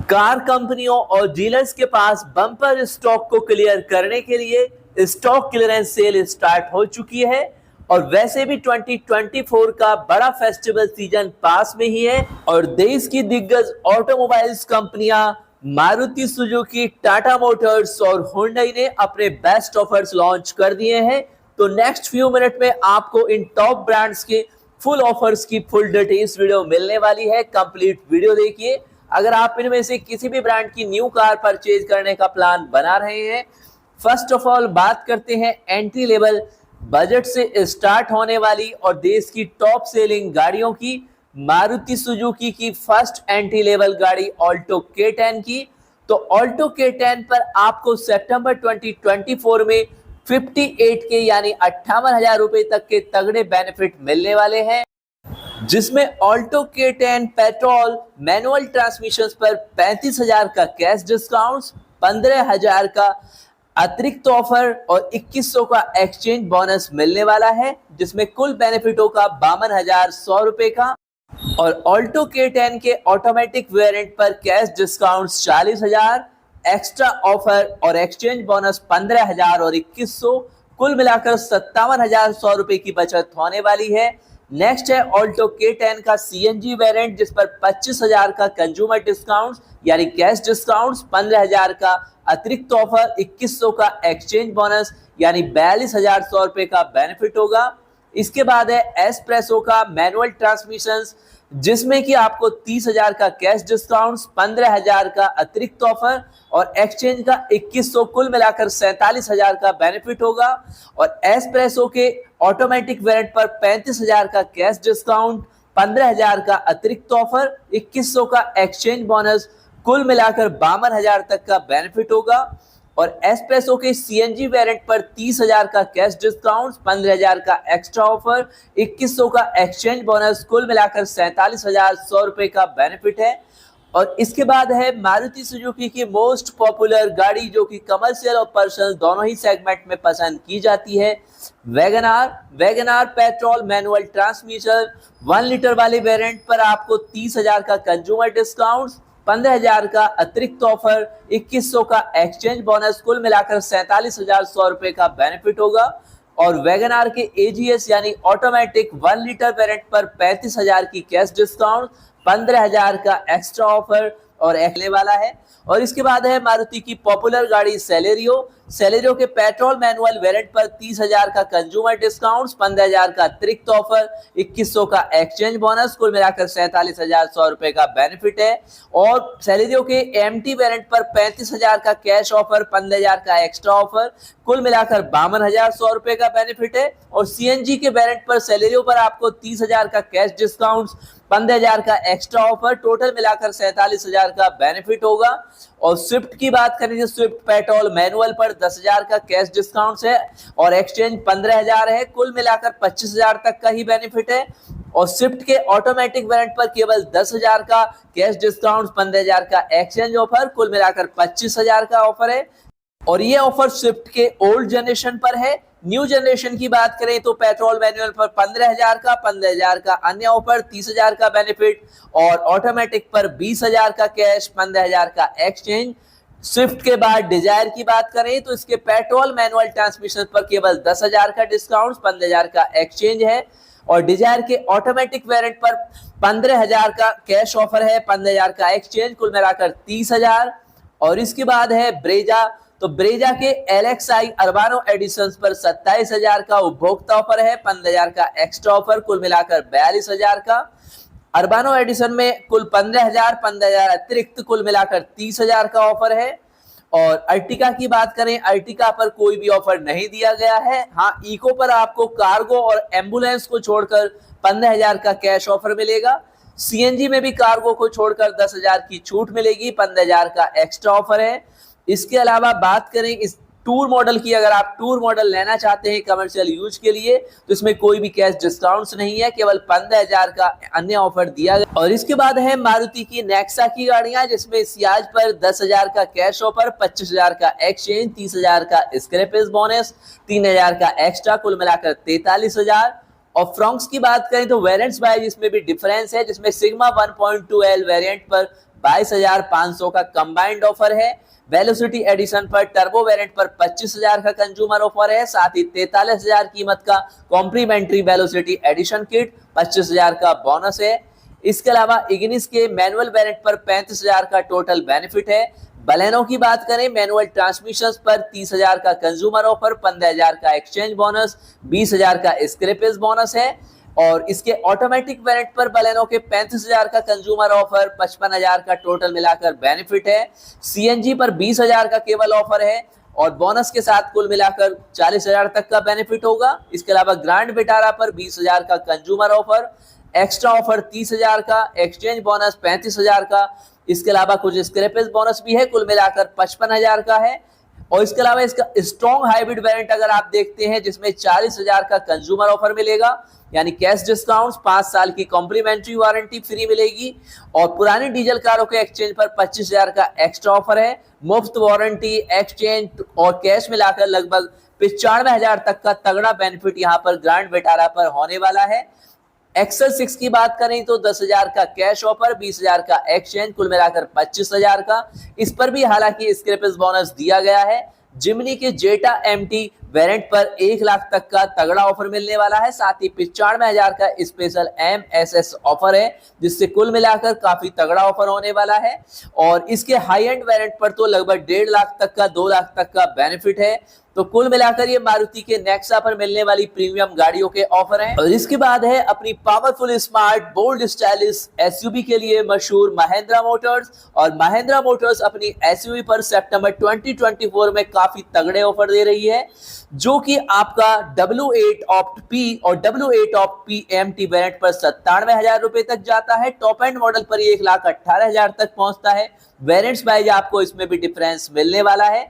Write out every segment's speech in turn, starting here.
Car कंपनियों और dealers के पास बम्पर स्टॉक को क्लियर करने के लिए स्टॉक क्लियरेंस सेल स्टार्ट हो चुकी है। और वैसे भी 2024 का बड़ा फेस्टिवल सीजन पास में ही है और देश की दिग्गज ऑटोमोबाइल्स कंपनियां मारुति सुजुकी, टाटा मोटर्स और हुंडई ने अपने बेस्ट ऑफर्स लॉन्च कर दिए हैं। तो नेक्स्ट फ्यू मिनट में आपको इन टॉप ब्रांड्स के फुल ऑफर्स की फुल डिटेल्स वीडियो मिलने वाली है। कंप्लीट वीडियो देखिए। अगर आप इनमें से किसी भी ब्रांड की न्यू कार परचेज करने का प्लान बना रहे हैं, फर्स्ट ऑफ ऑल बात करते हैं एंट्री लेवल बजट से स्टार्ट होने वाली और देश की टॉप सेलिंग गाड़ियों की। मारुति सुजुकी की फर्स्ट एंट्री लेवल गाड़ी ऑल्टो K10 की। तो ऑल्टो K10 पर आपको सितंबर 2024 में 58 के यानी 58,000 रुपए तक के तगड़े बेनिफिट मिलने वाले हैं, जिसमें Alto K10 petrol manual transmission पर 35,000 का कैश डिस्काउंट, 15,000 का अतिरिक्त ऑफर और 2100 का एक्सचेंज बोनस मिलने वाला है, जिसमें कुल बेनिफिट होगा 52,100 रुपए का। और ऑल्टो K10 के ऑटोमेटिक वेरिएंट पर कैश डिस्काउंट 40,000, एक्स्ट्रा ऑफर और एक्सचेंज बोनस 15,000 और 2100, कुल मिलाकर 57,100 रुपए की बचत होने वाली है। नेक्स्ट है ऑल्टो K10 का CNG वेरिएंट, जिस पर 25,000 का कंज्यूमर डिस्काउंट यानी कैश डिस्काउंट, 15,000 का अतिरिक्त ऑफर, 2100 का एक्सचेंज बोनस यानी 42,100 रुपए का बेनिफिट होगा। इसके बाद है एस्प्रेसो का मैनुअल ट्रांसमिशन, जिसमें कि आपको 30,000 का कैश डिस्काउंट, 15,000 का अतिरिक्त ऑफर और एक्सचेंज का 2100, कुल मिलाकर 47,000 का बेनिफिट होगा। और एस्प्रेसो के ऑटोमेटिक वेरिएंट पर 35,000 का कैश डिस्काउंट, 15,000 का अतिरिक्त ऑफर, 2100 का एक्सचेंज बोनस, कुल मिलाकर 52,000 तक का बेनिफिट होगा। और एस्प्रेसो के CNG वेरिएंट पर 30,000 का कैश डिस्काउंट, 15,000 का एक्स्ट्रा ऑफर, 2100 का एक्सचेंज बोनस, कुल मिलाकर 47,100 रुपए का बेनिफिट है। और इसके बाद है मारुति सुजुकी की मोस्ट पॉपुलर गाड़ी, जो कि कमर्शियल और पर्सनल दोनों ही सेगमेंट में पसंद की जाती है, WagonR petrol manual transmission 1 litre वाले वेरिएंट पर आपको 30,000 का कंज्यूमर डिस्काउंट, 15,000 का अतिरिक्त ऑफर, 2100 का एक्सचेंज बोनस, कुल मिलाकर 47,100 रुपए का बेनिफिट होगा। और वैगनार के AGS यानी ऑटोमेटिक 1 लीटर वेरिएंट पर 35,000 की कैश डिस्काउंट, 15,000 का एक्स्ट्रा ऑफर और एक्ले वाला है। और इसके बाद है मारुति की पॉपुलर गाड़ी सेलेरियो के पेट्रोल मैनुअल वेरिएंट पर 30,000 का कंज्यूमर डिस्काउंट, 15,000 का अतिरिक्त ऑफर, 2100 का एक्सचेंज बोनस, कुल मिलाकर 47,100 रुपए का बेनिफिट है। और सेलेरियो के MT वेरिएंट पर 35,000 का कैश ऑफर, 15,000 का एक्स्ट्रा ऑफर, कुल मिलाकर 52,100 रुपए का बेनिफिट है। और CNG के वेरिएंट पर सेलेरियो पर आपको 30,000 का कैश डिस्काउंट, 15,000 का एक्स्ट्रा ऑफर, टोटल मिलाकर 47,000 का बेनिफिट होगा। और स्विफ्ट की बात करें तो स्विफ्ट पेट्रोल मैनुअल पर 10,000 का कैश डिस्काउंट है और एक्सचेंज 15,000 है, कुल मिलाकर 25,000 तक का ही बेनिफिट है। और स्विफ्ट के ऑटोमेटिक वेरिएंट पर केवल 10,000 का कैश डिस्काउंट, 15,000 का एक्सचेंज ऑफर, कुल मिलाकर 25,000 का ऑफर है। और ये ऑफर स्विफ्ट के ओल्ड जनरेशन पर है। न्यू जनरेशन की बात करें तो पेट्रोल मैनुअल पर 15,000 का अन्य ऑफर, 30,000 का बेनिफिट और ऑटोमेटिक पर 20,000 का कैश, 15,000 का एक्सचेंज। स्विफ्ट के बाद डिजायर की बात करें तो इसके पेट्रोल मैनुअल ट्रांसमिशन पर केवल 10,000 का डिस्काउंट, 15,000 का एक्सचेंज है। और डिजायर के ऑटोमेटिक वेरिएंट पर 15,000 का कैश ऑफर है, 15,000 का एक्सचेंज, कुल मिलाकर 30,000। और इसके बाद है ब्रेजा, तो ब्रेजा के LXI अर्बानो एडिशन पर 27,000 का उपभोक्ता ऑफर है, 15,000 का एक्स्ट्रा ऑफर, कुल मिलाकर 42,000 का। अर्बानो एडिशन में कुल 15,000 अतिरिक्त, कुल मिलाकर 30,000 का ऑफर है। और अर्टिका की बात करें, अर्टिका पर कोई भी ऑफर नहीं दिया गया है। हाँ, इको पर आपको कार्गो और एम्बुलेंस को छोड़कर 15,000 का कैश ऑफर मिलेगा। CNG में भी कार्गो को छोड़कर 10,000 की छूट मिलेगी, 15,000 का एक्स्ट्रा ऑफर है। इसके अलावा बात करें इस टूर मॉडल की, अगर आप टूर मॉडल लेना चाहते हैं कमर्शियल यूज के लिए तो इसमें कोई भी कैश डिस्काउंट्स नहीं है, केवल 15,000 का अन्य ऑफर दिया गया। और इसके बाद है मारुति की नेक्सा की गाड़ियां, जिसमें सियाज पर 10,000 का कैश ऑफर, 25,000 का एक्सचेंज, 30,000 का स्क्रैपेज बोनस, 3,000 का एक्स्ट्रा, कुल मिलाकर 43,000। और फ्रॉन्क्स की बात करें तो वेरिएंट्स वाइज इसमें भी डिफरेंस है, जिसमें सिग्मा 1.2L वेरिएंट पर 22,500 का कंबाइंड ऑफर है। वेलोसिटी एडिशन पर टर्बो वेरिएंट पर 25,000 का कंज्यूमर ऑफर है, साथ ही 43,000 कीमत का कॉम्प्लीमेंट्री वेलोसिटी एडिशन किट, 25,000 का बोनस है। इसके अलावा इग्निस के मैनुअल वेरिएंट पर 35,000 का टोटल बेनिफिट है। बलेनो की बात करें, मैनुअल ट्रांसमिशन पर 30,000 का कंज्यूमर ऑफर, 15,000 का एक्सचेंज बोनस, 20,000 का स्क्रैपेज बोनस है। और इसके ऑटोमेटिक वेरिएंट पर बलेनो के 35,000 का कंज्यूमर ऑफर, 55,000 का टोटल मिलाकर बेनिफिट है। सीएनजी पर 20,000 का केवल ऑफर है और बोनस के साथ कुल मिलाकर 40,000 तक का बेनिफिट होगा। इसके अलावा ग्रैंड विटारा पर 20,000 का कंज्यूमर ऑफर, एक्स्ट्रा ऑफर 30,000 का, एक्सचेंज बोनस 35,000 का, इसके अलावा कुछ स्क्रैपेज बोनस भी है, कुल मिलाकर 55,000 का है। और इसके अलावा इसका स्ट्रॉन्ग हाइब्रिड वेरिएंट अगर आप देखते हैं जिसमें 40,000 का कंज्यूमर ऑफर मिलेगा, यानी कैश डिस्काउंट्स, 5 साल की कॉम्प्लीमेंट्री वारंटी फ्री मिलेगी और पुरानी डीजल कारों के एक्सचेंज पर 25,000 का एक्स्ट्रा ऑफर है। मुफ्त वारंटी, एक्सचेंज और कैश मिलाकर लगभग 95,000 तक का तगड़ा बेनिफिट यहाँ पर ग्रैंड विटारा पर होने वाला है। एक्सेल 6 की बात करें तो 10,000 का कैश ऑफर, 20,000 का एक्सचेंज, कुल मिलाकर 25,000 का। इस पर भी हालांकि स्क्रैपेज बोनस दिया गया है। जिमनी के जेटा एमटी वेरिएंट पर 1 लाख तक का तगड़ा ऑफर मिलने वाला है, साथ ही 95,000 का स्पेशल एमएसएस ऑफर है, जिससे कुल मिलाकर काफी तगड़ा ऑफर होने वाला है। और इसके हाई एंड वेरिएंट पर तो लगभग 1.5 लाख तक का, 2 लाख तक का बेनिफिट है। तो कुल मिलाकर ये मारुति के नेक्सा पर मिलने वाली प्रीमियम गाड़ियों के ऑफर हैं। और इसके बाद है अपनी powerful, smart, bold, stylish SUV के लिए मशहूर महिंद्रा मोटर्स। और महिंद्रा मोटर्स अपनी एसयूवी पर सितंबर 2024 में काफी तगड़े ऑफर दे रही है, जो कि आपका W8 ऑप्ट P और W8 opt P MT variant पर 97,000 रुपए तक जाता है। टॉप एंड मॉडल पर 1,18,000 तक पहुंचता है। वेरिएंट्स वाइज आपको इसमें भी डिफरेंस मिलने वाला है।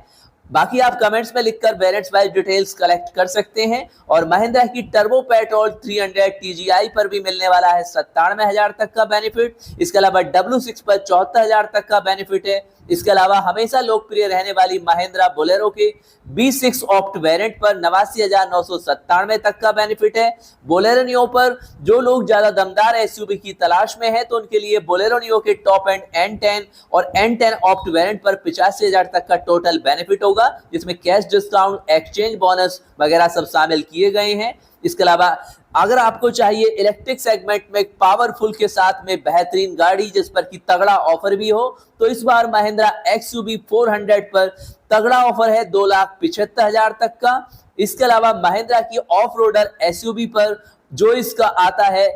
बाकी आप कमेंट्स में लिखकर वेरिएंट्स वाइज डिटेल्स कलेक्ट कर सकते हैं। और महिंद्रा की टर्बो पेट्रोल 300 TGI पर भी मिलने वाला है 97,000 तक का बेनिफिट। इसके अलावा W6 पर 74,000 तक का बेनिफिट है। इसके अलावा हमेशा लोकप्रिय रहने वाली महिंद्रा बोलेरो के B6 ऑप्ट वेरिएंट पर 89,997 तक का बेनिफिट है। बोलेरो नियो पर जो लोग ज्यादा दमदार एसयूवी की तलाश में है तो उनके लिए बोलेरो नियो के टॉप एंड N10 और N10 ऑप्ट वेरिएंट पर 85,000 तक का टोटल बेनिफिट होगा, जिसमें कैश डिस्काउंट, एक्सचेंज बोनस वगैरह सब शामिल किए गए हैं। इसके अलावा अगर आपको चाहिए इलेक्ट्रिक सेगमेंट में पावरफुल के साथ में बेहतरीन गाड़ी जिस पर की तगड़ा ऑफर भी हो, तो इस बार महिंद्रा XUV 400 पर तगड़ा ऑफर है 2,75,000 तक का। इसके अलावा महिंद्रा की ऑफ रोडर एसयूवी पर जो इसका आता है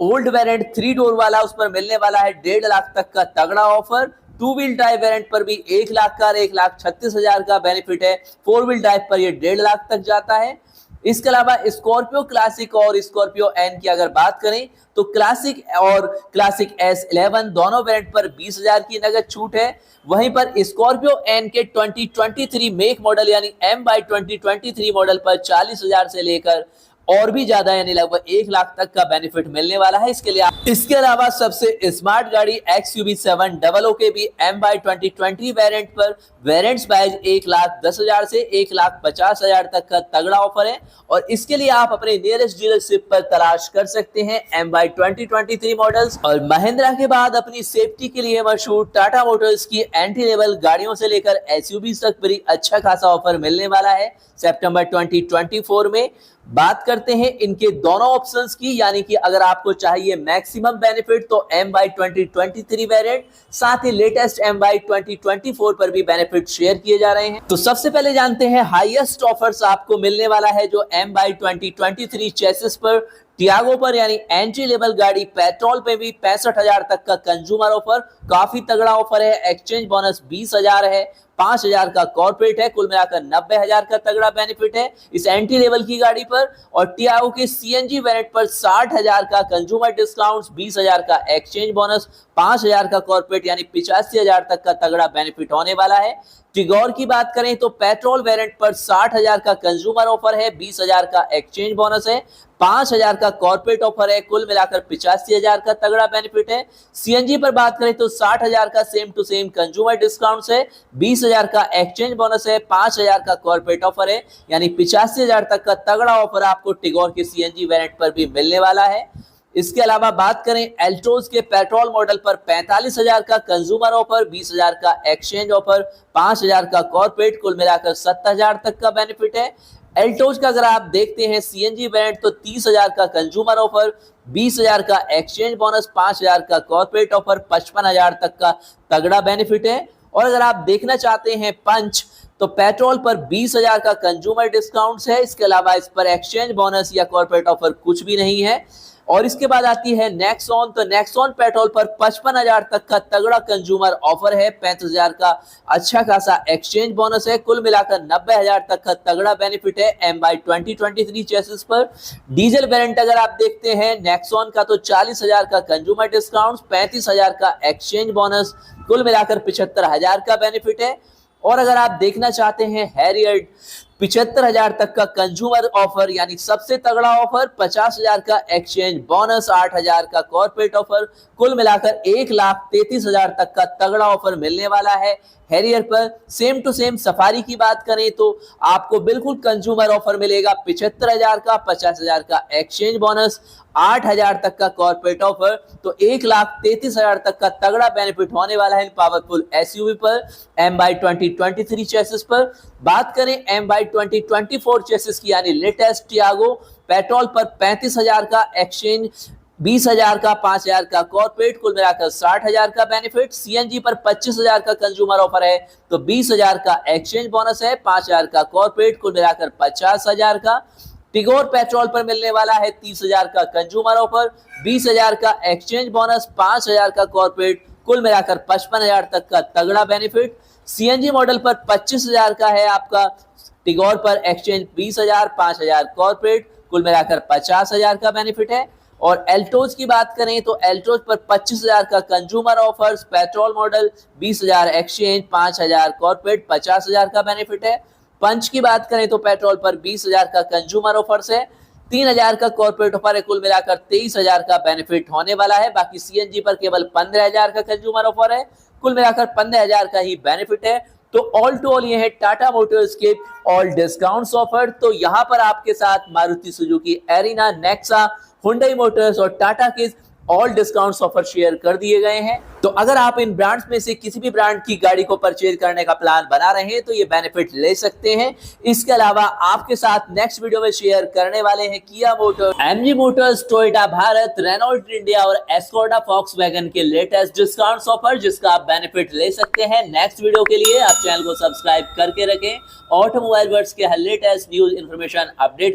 ओल्ड वेरिएंट 3 डोर वाला, उस पर मिलने वाला है 1.5 लाख तक का तगड़ा ऑफर। 2 व्हील ड्राइव वेरिएंट पर भी 1 लाख का 1,36,000 का बेनिफिट है। 4 व्हील ड्राइव पर ये 1.5 लाख तक जाता है। इसके अलावा स्कॉर्पियो क्लासिक और स्कॉर्पियो एन की अगर बात करें तो क्लासिक और क्लासिक S11 दोनों वेरिएंट पर 20,000 की नगद छूट है। वहीं पर स्कॉर्पियो एन के 2023 मेक मॉडल यानी M/2023 मॉडल पर 40,000 से लेकर और भी ज्यादा यानी लगभग 1 लाख तक का बेनिफिट मिलने वाला है। इसके अलावा सबसे स्मार्ट गाड़ी XUV 700 के भी M/2020 वेरिएंट पर वेरिएंट्स वाइज 1,10,000 से 1,50,000 तक का तगड़ा ऑफर है। और इसके लिए आप अपने नियरेस्ट डीलरशिप पर तलाश कर सकते हैं M/2023 मॉडल्स। और महिंद्रा के बाद अपनी सेफ्टी के लिए मशहूर टाटा मोटर्स की एंट्री लेवल गाड़ियों से लेकर SUV तक भी अच्छा खासा ऑफर मिलने वाला है सितंबर 2024 में। बात करते हैं इनके दोनों ऑप्शंस की, यानी कि अगर आपको चाहिए मैक्सिमम बेनिफिट तो M/2023 वेरिएंट, साथ ही लेटेस्ट M/2024 पर भी बेनिफिट शेयर किए जा रहे हैं। तो सबसे पहले जानते हैं हाईएस्ट ऑफर्स आपको मिलने वाला है जो M/2023 चेसिस पर, टियागो पर यानी एंट्री लेवल गाड़ी पेट्रोल पे भी 65,000 तक का कंज्यूमर ऑफर, काफी तगड़ा ऑफर है। एक्सचेंज बोनस 20,000 है, 5,000 का कॉर्पोरेट है, कुल मिलाकर 90,000 का तगड़ा बेनिफिट है इस एंट्री लेवल की गाड़ी पर। और टियागो के सीएनजी वेरिएंट पर 60,000 का कंज्यूमर डिस्काउंट, 20,000 का एक्सचेंज बोनस, 5,000 का कॉर्पोरेट यानी 85,000 तक का तगड़ा बेनिफिट होने वाला है। टिगोर की बात करें तो पेट्रोल वेरिएंट पर 60,000 का कंज्यूमर ऑफर है, 20,000 का एक्सचेंज बोनस है, 5,000 का कॉर्पोरेट ऑफर है, कुल मिलाकर 85,000 का तगड़ा बेनिफिट है। सीएनजी पर बात करें तो 60,000 का same to same consumer discount है, 20,000 का एक्सचेंज बोनस है, 5,000 का कॉर्पोरेट ऑफर है, यानी 85,000 तक का तगड़ा ऑफर आपको टिगोर के सीएनजी वेरिएंट पर भी मिलने वाला है। इसके अलावा बात करें एल्टोज के पेट्रोल मॉडल पर 45,000 का कंज्यूमर ऑफर, 20,000 का एक्सचेंज ऑफर, 5,000 का कॉर्पोरेट, कुल मिलाकर 70,000 तक का बेनिफिट है। एल्टोज का अगर आप देखते हैं सीएनजी वेरिएंट तो 30,000 का कंज्यूमर ऑफर, 20,000 का एक्सचेंज बोनस, 5,000 का कॉर्पोरेट ऑफर, 55,000 तक का तगड़ा बेनिफिट है। और अगर आप देखना चाहते हैं पंच तो पेट्रोल पर 20,000 का कंज्यूमर डिस्काउंट है, इसके अलावा इस पर एक्सचेंज बोनस या कॉर्पोरेट ऑफर कुछ भी नहीं है। और इसके बाद आती है नेक्सॉन, तो नेक्सॉन पेट्रोल पर 55,000 तक का तगड़ा कंज्यूमर ऑफर है, 35,000 का अच्छा खासा एक्सचेंज बोनस है, कुल मिलाकर 90,000 तक का तगड़ा बेनिफिट है MY 2023 चेसिस पर। डीजल वेरिएंट अगर आप देखते हैं नेक्सॉन का तो 40,000 का कंज्यूमर डिस्काउंट, 35,000 का एक्सचेंज बोनस, कुल मिलाकर 75,000 का बेनिफिट है। और अगर आप देखना चाहते हैं हैरियर 75,000 तक का कंज्यूमर ऑफर यानी सबसे तगड़ा ऑफर, 50,000 का एक्सचेंज बोनस, 8,000 का कॉर्पोरेट ऑफर, कुल मिलाकर 1,33,000 तक का तगड़ा ऑफर मिलने वाला है हैरियर पर। सेम टू सेम सफारी की बात करें तो आपको बिल्कुल कंज्यूमर ऑफर मिलेगा 75,000 का, 50,000 का एक्सचेंज बोनस, 8,000 तक का कॉर्पोरेट ऑफर, तो 1,33,000 तक का तगड़ा बेनिफिट होने वाला है पावरफुल एसयूवी पर MY 2023 चेसिस पर। बात करें MY 2024 चेसिस की यानी लेटेस्ट टियागो, पेट्रोल पर 35,000 का एक्सचेंज, 20,000 का, 5,000 का कॉर्पोरेट, कुल मिलाकर 60,000 का बेनिफिट। सीएनजी पर 25,000 का कंज्यूमर ऑफर है तो 20,000 का एक्सचेंज बोनस है, 5,000 का कॉर्पोरेट, कुल मिलाकर 50,000 का। टिगोर पेट्रोल पर मिलने वाला है 30,000 का कंज्यूमर ऑफर, 20,000 का एक्सचेंज बोनस, 5,000 का कॉर्पोरेट, कुल मिलाकर 55,000 तक का तगड़ा बेनिफिट। सीएनजी मॉडल पर 25,000 का है आपका टिगोर पर एक्सचेंज, 20,000, 5,000 कॉर्पोरेट, कुल मिलाकर 50,000 का बेनिफिट है। और एल्टोज की बात करें तो एल्टोज पर 25,000 का consumer offers petrol model, 20,000 exchange, 5,000 corporate, 50,000 का बेनिफिट है। पंच की बात करें तो पेट्रोल पर 20,000 का कंज्यूमर ऑफर्स है, 3,000 का कॉर्पोरेट ऑफर है, कुल मिलाकर 23,000 का बेनिफिट होने वाला है। बाकी सीएनजी पर केवल 15,000 का कंज्यूमर ऑफर है, कुल मिलाकर 15,000 का ही बेनिफिट है। तो ऑल टू ऑल ये है टाटा मोटर्स के ऑल डिस्काउंट्स ऑफर। तो यहाँ पर आपके साथ Maruti Suzuki arena, Nexa, Hyundai Motors और टाटा के ऑल डिस्काउंट्स ऑफर शेयर कर दिए गए हैं। तो अगर आप इन ब्रांड्स में से किसी भी ब्रांड की गाड़ी को परचेज करने का प्लान बना रहे हैं तो ये बेनिफिट ले सकते हैं। इसके अलावा आपके साथ नेक्स्ट वीडियो में शेयर करने वाले हैं Kia motors, MG motors, Toyota Bharat, Renault India और एस्कोडा फॉक्सवैगन के लेटेस्ट डिस्काउंट्स ऑफर जिसका आप बेनिफिट ले सकते हैं। नेक्स्ट वीडियो के लिए आप चैनल को सब्सक्राइब करके रखें ऑटोमोबाइल वर्ल्ड के हर लेटेस्ट न्यूज इन्फॉर्मेशन अपडेट के